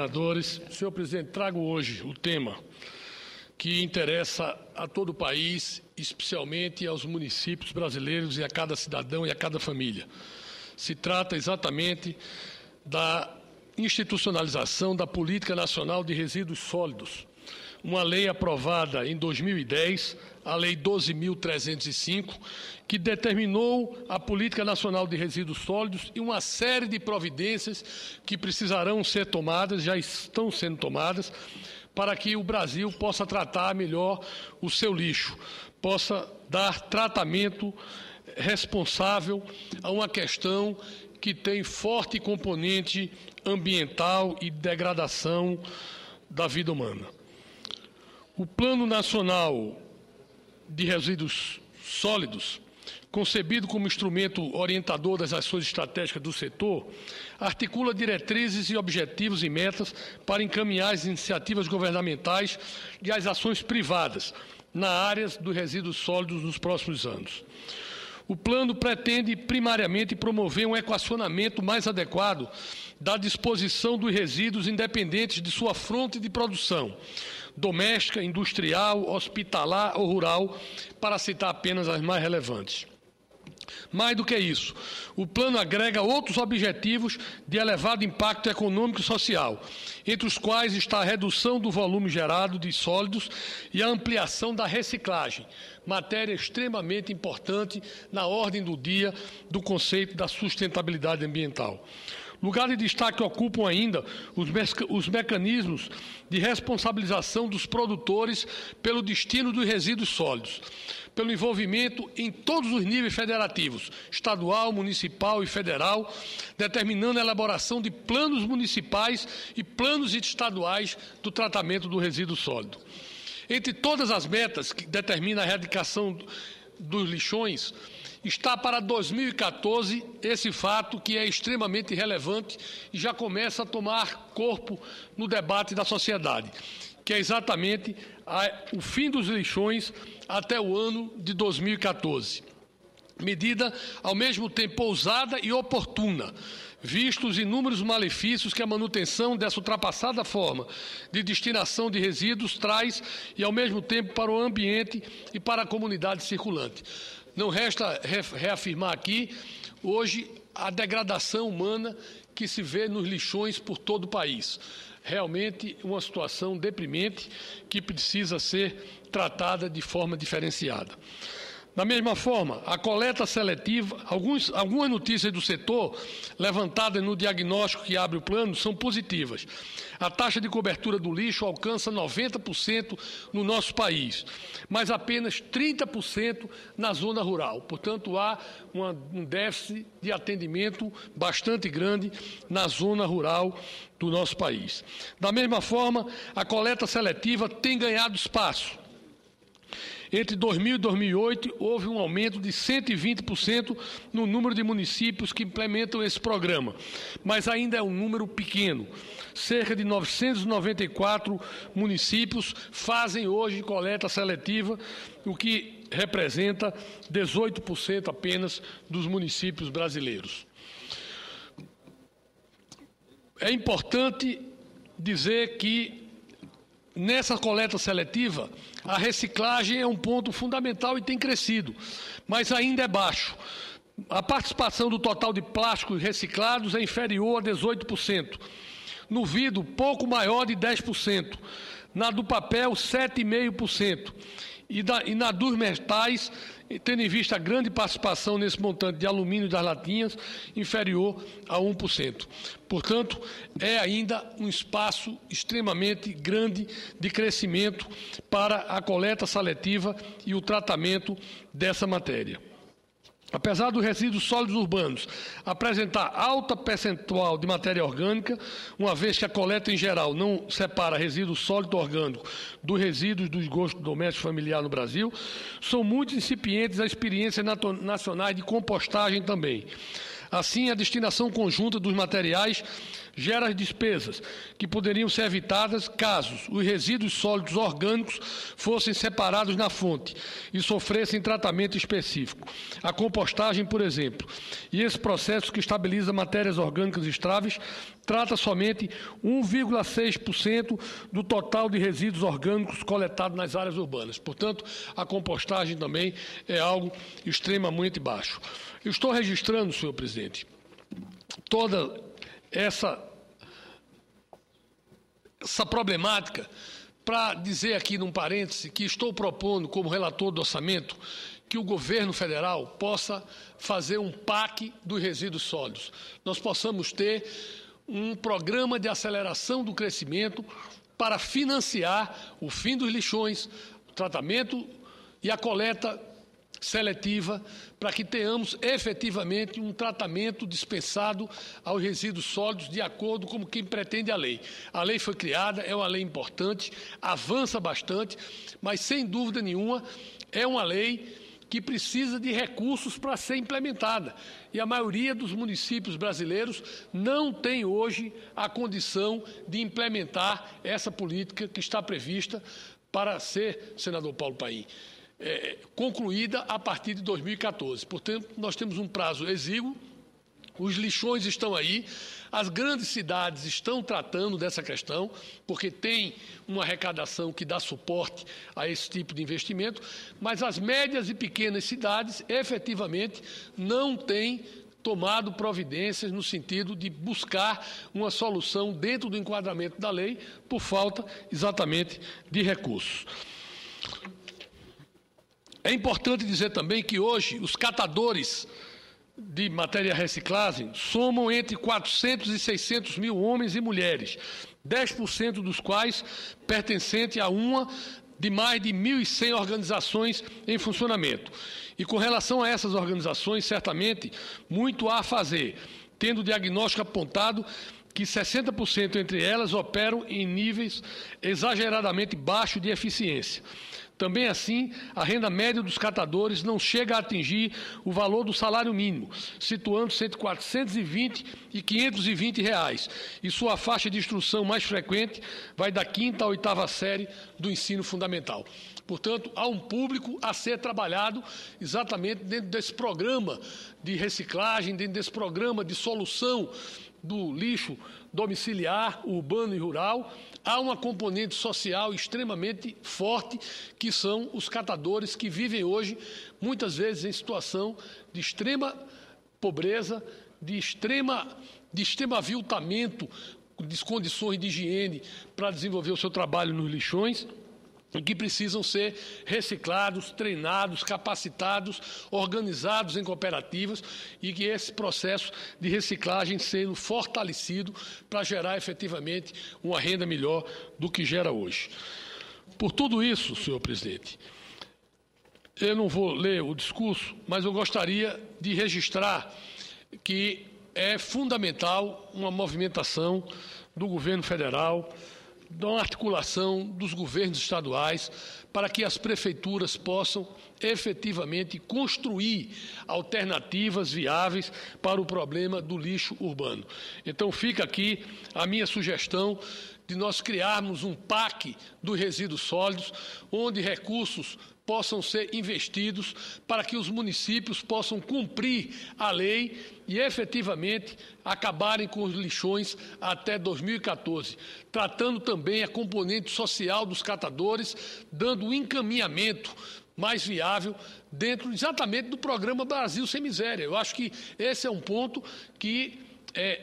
Senadores, senhor presidente, trago hoje o tema que interessa a todo o país, especialmente aos municípios brasileiros e a cada cidadão e a cada família. Se trata exatamente da institucionalização da Política Nacional de Resíduos Sólidos, uma lei aprovada em 2010, a Lei 12.305, que determinou a Política Nacional de Resíduos Sólidos e uma série de providências que precisarão ser tomadas, já estão sendo tomadas, para que o Brasil possa tratar melhor o seu lixo, possa dar tratamento responsável a uma questão que tem forte componente ambiental e degradação da vida humana. O Plano Nacional de Resíduos Sólidos, concebido como instrumento orientador das ações estratégicas do setor, articula diretrizes e objetivos e metas para encaminhar as iniciativas governamentais e as ações privadas na área dos resíduos sólidos nos próximos anos. O plano pretende, primariamente, promover um equacionamento mais adequado da disposição dos resíduos independentes de sua fonte de produção, doméstica, industrial, hospitalar ou rural, para citar apenas as mais relevantes. Mais do que isso, o plano agrega outros objetivos de elevado impacto econômico e social, entre os quais está a redução do volume gerado de sólidos e a ampliação da reciclagem, matéria extremamente importante na ordem do dia do conceito da sustentabilidade ambiental. Lugar de destaque ocupam ainda os mecanismos de responsabilização dos produtores pelo destino dos resíduos sólidos, pelo envolvimento em todos os níveis federativos, estadual, municipal e federal, determinando a elaboração de planos municipais e planos estaduais do tratamento do resíduo sólido. Entre todas as metas que determinam a erradicação dos lixões, está para 2014 esse fato que é extremamente relevante e já começa a tomar corpo no debate da sociedade, que é exatamente o fim dos lixões até o ano de 2014. Medida, ao mesmo tempo, ousada e oportuna, vistos os inúmeros malefícios que a manutenção dessa ultrapassada forma de destinação de resíduos traz e, ao mesmo tempo, para o ambiente e para a comunidade circulante. Não resta reafirmar aqui, hoje, a degradação humana que se vê nos lixões por todo o país. Realmente uma situação deprimente que precisa ser tratada de forma diferenciada. Da mesma forma, a coleta seletiva, algumas notícias do setor levantadas no diagnóstico que abre o plano são positivas. A taxa de cobertura do lixo alcança 90% no nosso país, mas apenas 30% na zona rural. Portanto, há um déficit de atendimento bastante grande na zona rural do nosso país. Da mesma forma, a coleta seletiva tem ganhado espaço. Entre 2000 e 2008, houve um aumento de 120% no número de municípios que implementam esse programa, mas ainda é um número pequeno. Cerca de 994 municípios fazem hoje coleta seletiva, o que representa 18% apenas dos municípios brasileiros. É importante dizer que nessa coleta seletiva, a reciclagem é um ponto fundamental e tem crescido, mas ainda é baixo. A participação do total de plásticos reciclados é inferior a 18%. No vidro, pouco maior de 10%. Na do papel, 7,5%. E na dos metais, tendo em vista a grande participação nesse montante de alumínio das latinhas, inferior a 1%. Portanto, é ainda um espaço extremamente grande de crescimento para a coleta seletiva e o tratamento dessa matéria. Apesar dos resíduos sólidos urbanos apresentar alta percentual de matéria orgânica, uma vez que a coleta em geral não separa resíduo sólido orgânico dos resíduos do esgoto doméstico familiar no Brasil, são muito incipientes as experiências nacionais de compostagem também. Assim, a destinação conjunta dos materiais gera as despesas que poderiam ser evitadas caso os resíduos sólidos orgânicos fossem separados na fonte e sofressem tratamento específico. A compostagem, por exemplo, e esse processo que estabiliza matérias orgânicas estáveis trata somente 1,6% do total de resíduos orgânicos coletados nas áreas urbanas. Portanto, a compostagem também é algo extremamente baixo. Eu estou registrando, senhor presidente, toda essa problemática para dizer aqui, num parêntese, que estou propondo, como relator do orçamento, que o governo federal possa fazer um PAC dos resíduos sólidos. Nós possamos ter um programa de aceleração do crescimento para financiar o fim dos lixões, o tratamento e a coleta seletiva, para que tenhamos efetivamente um tratamento dispensado aos resíduos sólidos de acordo com quem pretende a lei. A lei foi criada, é uma lei importante, avança bastante, mas sem dúvida nenhuma é uma lei que precisa de recursos para ser implementada. E a maioria dos municípios brasileiros não tem hoje a condição de implementar essa política que está prevista para ser, senador Paulo Paim, concluída a partir de 2014. Portanto, nós temos um prazo exíguo, os lixões estão aí, as grandes cidades estão tratando dessa questão, porque tem uma arrecadação que dá suporte a esse tipo de investimento, mas as médias e pequenas cidades, efetivamente, não têm tomado providências no sentido de buscar uma solução dentro do enquadramento da lei, por falta exatamente de recursos. É importante dizer também que hoje os catadores de matéria reciclável somam entre 400 e 600 mil homens e mulheres, 10% dos quais pertencentes a uma de mais de 1.100 organizações em funcionamento. E com relação a essas organizações, certamente, muito há a fazer, tendo o diagnóstico apontado que 60% entre elas operam em níveis exageradamente baixos de eficiência. Também assim, a renda média dos catadores não chega a atingir o valor do salário mínimo, situando-se entre R$ 420 e R$ 520, e sua faixa de instrução mais frequente vai da 5ª à 8ª série do ensino fundamental. Portanto, há um público a ser trabalhado exatamente dentro desse programa de reciclagem, dentro desse programa de solução do lixo domiciliar, urbano e rural. Há uma componente social extremamente forte, que são os catadores que vivem hoje, muitas vezes, em situação de extrema pobreza, de extremo aviltamento, de condições de higiene para desenvolver o seu trabalho nos lixões, que precisam ser reciclados, treinados, capacitados, organizados em cooperativas, e que esse processo de reciclagem sendo fortalecido para gerar efetivamente uma renda melhor do que gera hoje. Por tudo isso, senhor presidente, eu não vou ler o discurso, mas eu gostaria de registrar que é fundamental uma movimentação do governo federal, da articulação dos governos estaduais, para que as prefeituras possam efetivamente construir alternativas viáveis para o problema do lixo urbano. Então, fica aqui a minha sugestão de nós criarmos um PAC dos resíduos sólidos, onde recursos possam ser investidos para que os municípios possam cumprir a lei e efetivamente acabarem com os lixões até 2014, tratando também a componente social dos catadores, dando um encaminhamento mais viável dentro exatamente do programa Brasil Sem Miséria. Eu acho que esse é um ponto que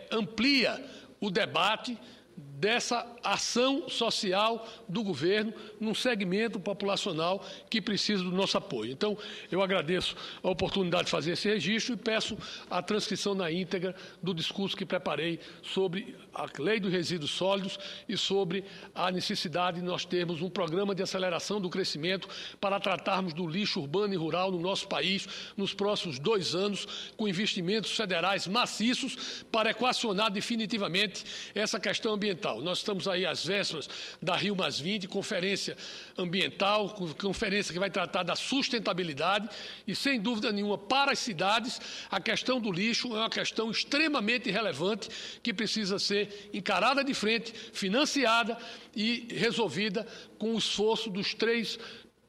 amplia o debate dessa ação social do governo num segmento populacional que precisa do nosso apoio. Então, eu agradeço a oportunidade de fazer esse registro e peço a transcrição na íntegra do discurso que preparei sobre a Lei dos Resíduos Sólidos e sobre a necessidade de nós termos um programa de aceleração do crescimento para tratarmos do lixo urbano e rural no nosso país nos próximos 2 anos, com investimentos federais maciços para equacionar definitivamente essa questão ambiental. ambiental. Nós estamos aí às vésperas da Rio+20, conferência ambiental, conferência que vai tratar da sustentabilidade e, sem dúvida nenhuma, para as cidades, a questão do lixo é uma questão extremamente relevante que precisa ser encarada de frente, financiada e resolvida com o esforço dos três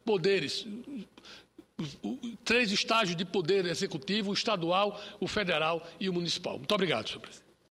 poderes, três estágios de poder executivo, o estadual, o federal e o municipal. Muito obrigado, senhor presidente.